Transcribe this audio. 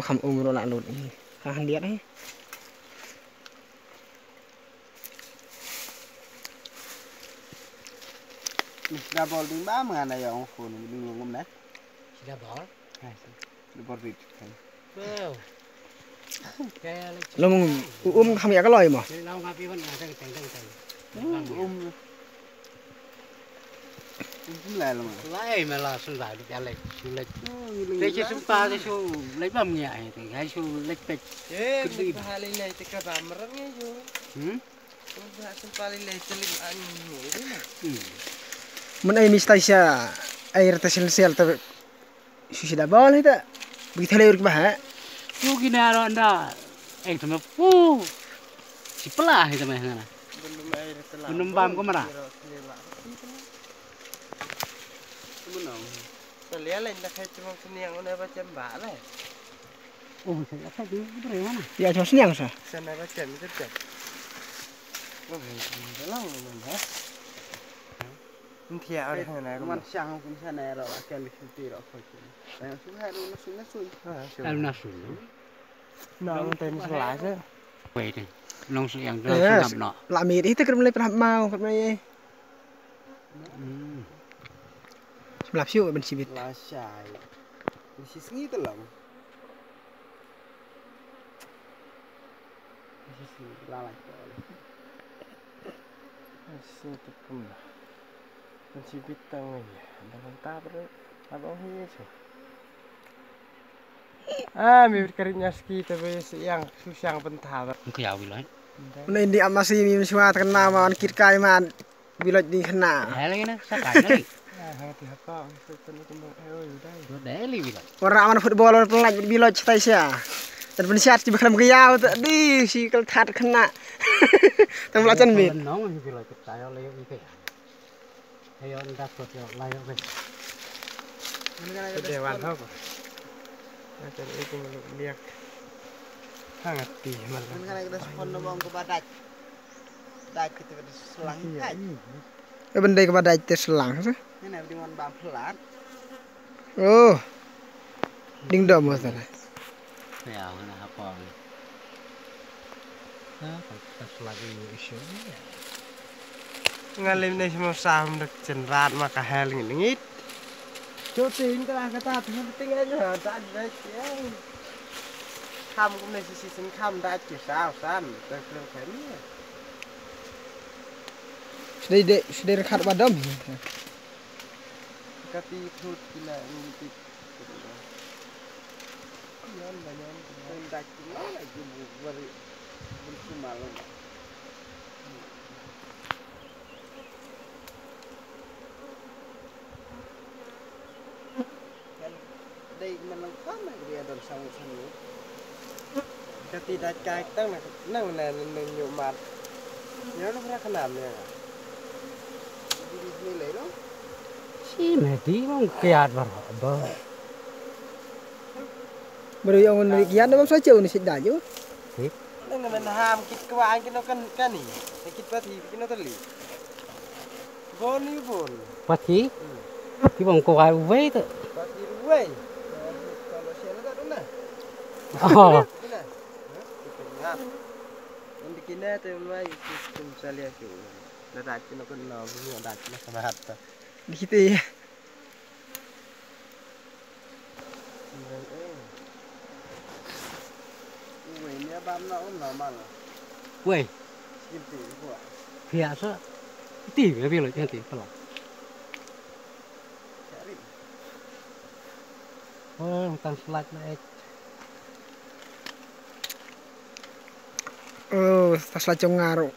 Không ung rồi lại lột hàng điện ấy. Double ding ba mga na yung phone ding lungom na. Double. Double reach kan. Well. Kaya Lo không có lời mà. Lâu ngapi vẫn là teng. Lại luôn. Lại mà là xuân lại được lại xuân lịch. Đây chỉ xuân pa đây xuân lấy bầm nhẹ thì hay xuân lịch bịch. Mình phải lên này thì các bạn rất nghe vô. Mình phải lên này cho linh ăn ngủ đấy mà. Mình ai mistake siya air residensial tapi sudah boleh tak? Begitu lewat ke bah? Yo gini anda sama pu. Si pelah itu mah ngana. Belum bam ko mara. Lihat lain dah kayak cuma seniang mana macam bak lah. Oh, saya tak tahu bagaimana. Ya cuma seniang sah. Sana macam itu kan. Oh, dalam mana? Ini dia ada mana? Man siang pun sana ro akal kita ro kau. Saya suka ada nasun. Kalau nasun. Nong tên selasa. Quay đi. Long sự yang đó nằm nọ. Làm gì itu kerana pernah mau kerana Làm siu bên sibit. Lah syai. Mesti sengi tu lah. Mesti lalai. Asyik tu pun. Mesti bitang aja. Dalam tabur, abang hias. Mimpi kerja ski tapi yang susah pentah. Không có gì lại. Mana ini masih mimi semua terkena mawan kirkai man biloj di kena. Để lấy nó sát cạnh nó đi. Hati apa? Kita ni kembang ayo dah. Nó để lấy gì vậy? Orang mana football pelaj biloj tai sia. Dan pensihat di bekam gayau tadi si keltat kena. Tang belacan mit. Nó mà như vậy chụp tay lấy cái cái. Hay ông đặt cột lấy cái. Dewan apa? Macam itu lihat. Sangat ti malah. Kan kita spon nabang ko badat. Dak kita selang kan. Benda kepada itu selang sah. Ini nak dengan bam pelat. Oh. Ding dom masalah. Ya, nó apa? Nah, pas lagi isu. Ngalim ni semua saham dek cenrat maka hal ngit. Cuti intah kata penting aja tak ada ya. Khăm cũng nên xí xin khăm đã chỉ sao san được được thế này. Sudah rekat badam. Kati thut kila ngiti. Yan banyak Hendak kita lagi beri malam. Đây mình làm phát này dia dan sang. Kati dah cai tang nak nang nyu mat. Nhớ nó ra khăn nè. Đi lấy đó. Si mẹ tí mà kiat vào bờ. Baru yang menarik kian dalam saja ni sedar je. Nang mình ham kit kawan kita kan ni. Kit pati kita teli. Bon ni bon. Pati. Thì bông cô ai uve tu. Pati ruway. Kalau saya tak ada. Oh. Nanti kita tu mulai sistem salia tu. Dah kita kan nak bunyi dah kita sama hatta. Di situ ya. Ini abang nak normal. Quay. Gitu buat. Biasa. Tí cái việc là cái tí phải. Tăng slide này. Oh, tas lacong ngaruh.